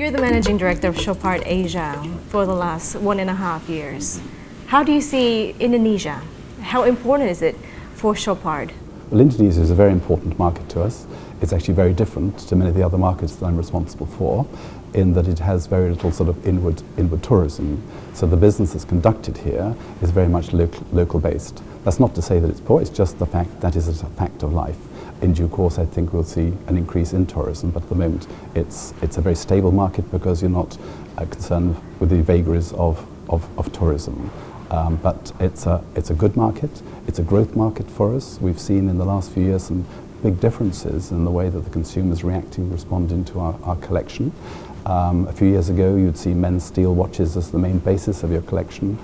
You're the managing director of Chopard Asia for the last 1.5 years. How do you see Indonesia? How important is it for Chopard? Well, Indonesia is a very important market to us. It's actually very different to many of the other markets that I'm responsible for, in that it has very little sort of inward tourism. So the business that's conducted here is very much local based. That's not to say that it's poor, it's just the fact that is a fact of life. In due course, I think we'll see an increase in tourism, but at the moment it's a very stable market because you're not concerned with the vagaries of tourism. But it's a good market, it's a growth market for us. We've seen in the last few years some big differences in the way that the consumer's reacting, responding to our collection. A few years ago you'd see men's steel watches as the main basis of your collection.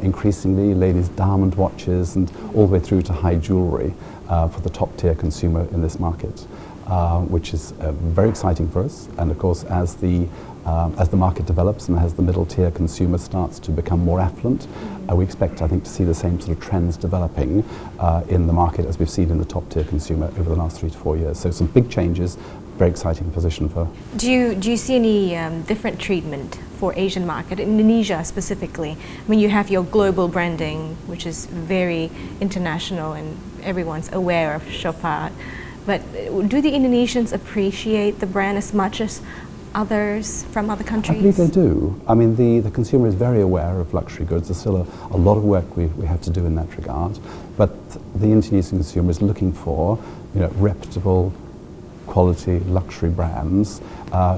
Increasingly ladies' diamond watches and all the way through to high jewellery for the top tier consumer in this market, which is very exciting for us. And of course as the market develops and as the middle tier consumer starts to become more affluent, we expect, I think, to see the same sort of trends developing in the market as we've seen in the top tier consumer over the last 3 to 4 years. So some big changes, very exciting position for. Do you see any different treatment for Asian market, Indonesia specifically? I mean, you have your global branding, which is very international and everyone's aware of Chopard. But do the Indonesians appreciate the brand as much as others from other countries? I believe they do. I mean, the consumer is very aware of luxury goods. There's still a lot of work we have to do in that regard. But the Indonesian consumer is looking for, reputable, quality luxury brands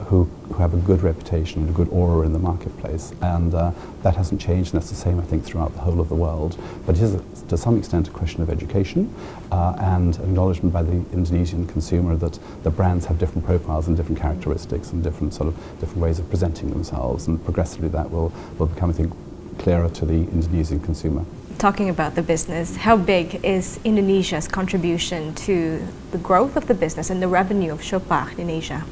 who have a good reputation and a good aura in the marketplace, and that hasn't changed, and that's the same, I think, throughout the whole of the world. But it is to some extent a question of education and acknowledgement by the Indonesian consumer that the brands have different profiles and different characteristics and different ways of presenting themselves, and progressively that will become, I think, clearer to the Indonesian consumer. Talking about the business, how big is Indonesia's contribution to the growth of the business and the revenue of Chopard in Asia?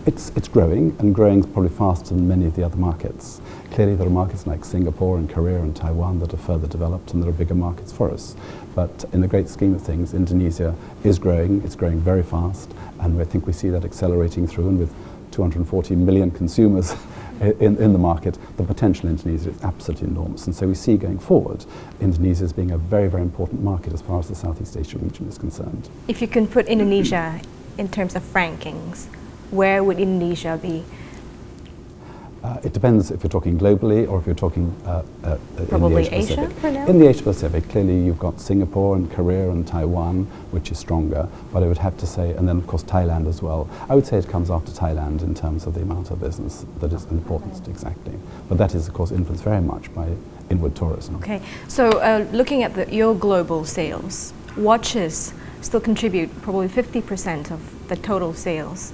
It's growing, and growing probably faster than many of the other markets. Clearly there are markets like Singapore and Korea and Taiwan that are further developed, and there are bigger markets for us. But in the great scheme of things, Indonesia is growing, it's growing very fast, and I think we see that accelerating through, and with 240 million consumers in the market, the potential in Indonesia is absolutely enormous. And so we see going forward Indonesia as being a very, very important market as far as the Southeast Asia region is concerned. If you can put Indonesia in terms of rankings, where would Indonesia be? It depends if you're talking globally or if you're talking probably in the Asia Pacific. For now? In the Asia Pacific, clearly you've got Singapore and Korea and Taiwan, which is stronger, but I would have to say, and then of course Thailand as well. I would say it comes after Thailand in terms of the amount of business that is important, exactly. But that is of course influenced very much by inward tourism. Okay, so looking at your global sales, watches still contribute probably 50% of the total sales.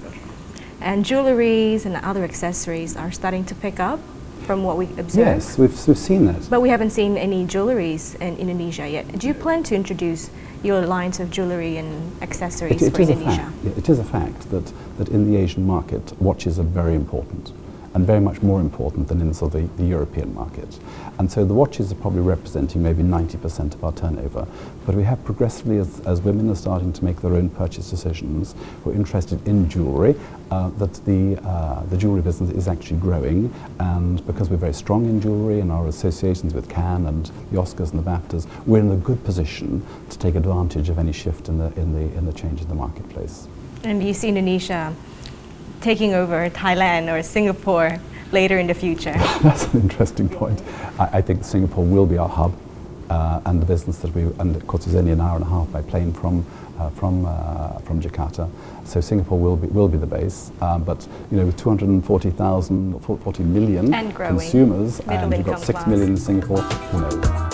And jewelleries and other accessories are starting to pick up from what we observe. Yes, we've seen that. But we haven't seen any jewelleries in Indonesia yet. Do you plan to introduce your lines of jewellery and accessories for Indonesia? It is a fact that in the Asian market, watches are very important, and very much more important than in sort of the European market. And so the watches are probably representing maybe 90% of our turnover. But we have progressively, as women are starting to make their own purchase decisions, who are interested in jewellery, that the jewellery business is actually growing. And because we're very strong in jewellery and our associations with Cannes and the Oscars and the BAFTAs, we're in a good position to take advantage of any shift in the change in the marketplace. And do you see Indonesia taking over Thailand or Singapore later in the future? That's an interesting point. I think Singapore will be our hub, and the business that and of course it's only an hour and a half by plane from Jakarta. So Singapore will be the base, but with 240 million and growing consumers, middle and we've got 6 million in Singapore, who knows?